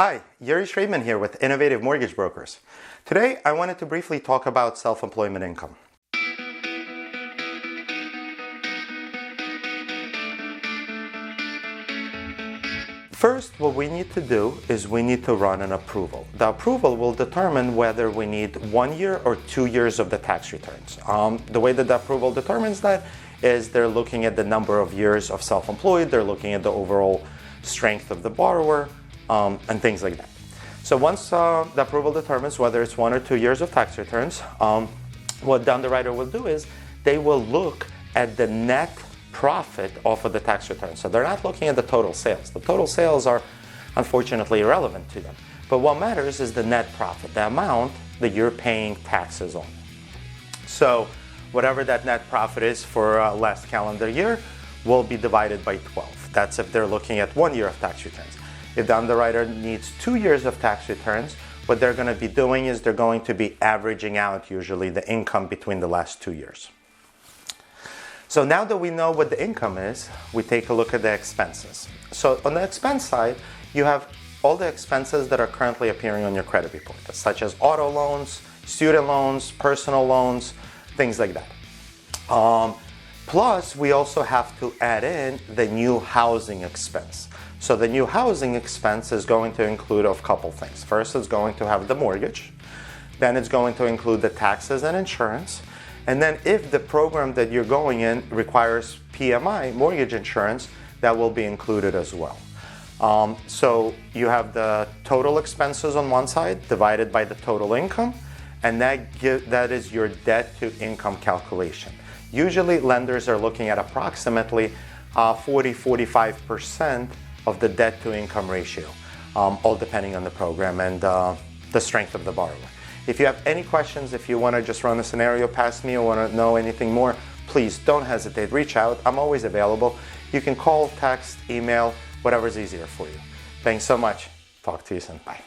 Hi, Yury Shraybman here with Innovative Mortgage Brokers. Today, I wanted to briefly talk about self-employment income. First, what we need to do is we need to run an approval. The approval will determine whether we need 1 year or 2 years of the tax returns. The way that the approval determines that is they're looking at the number of years of self-employed, they're looking at the overall strength of the borrower, and things like that. So once the approval determines whether it's 1 or 2 years of tax returns, what the underwriter will do is they will look at the net profit off of the tax return. So they're not looking at the total sales. The total sales are unfortunately irrelevant to them. But what matters is the net profit, the amount that you're paying taxes on. So whatever that net profit is for last calendar year will be divided by 12. That's if they're looking at 1 year of tax returns. If the underwriter needs 2 years of tax returns, what they're going to be doing is they're going to be averaging out usually the income between the last 2 years. So now that we know what the income is, we take a look at the expenses. So on the expense side, you have all the expenses that are currently appearing on your credit report, such as auto loans, student loans, personal loans, things like that. Plus, we also have to add in the new housing expense. So the new housing expense is going to include a couple things. First, it's going to have the mortgage. Then it's going to include the taxes and insurance. And then if the program that you're going in requires PMI, mortgage insurance, that will be included as well. So you have the total expenses on one side divided by the total income, and that is your debt to income calculation. Usually lenders are looking at approximately 40-45% of the debt to income ratio, all depending on the program and the strength of the borrower. If you have any questions, if you want to just run a scenario past me or want to know anything more, please don't hesitate, reach out. I'm always available. You can call, text, email, whatever's easier for you. Thanks so much. Talk to you soon. Bye.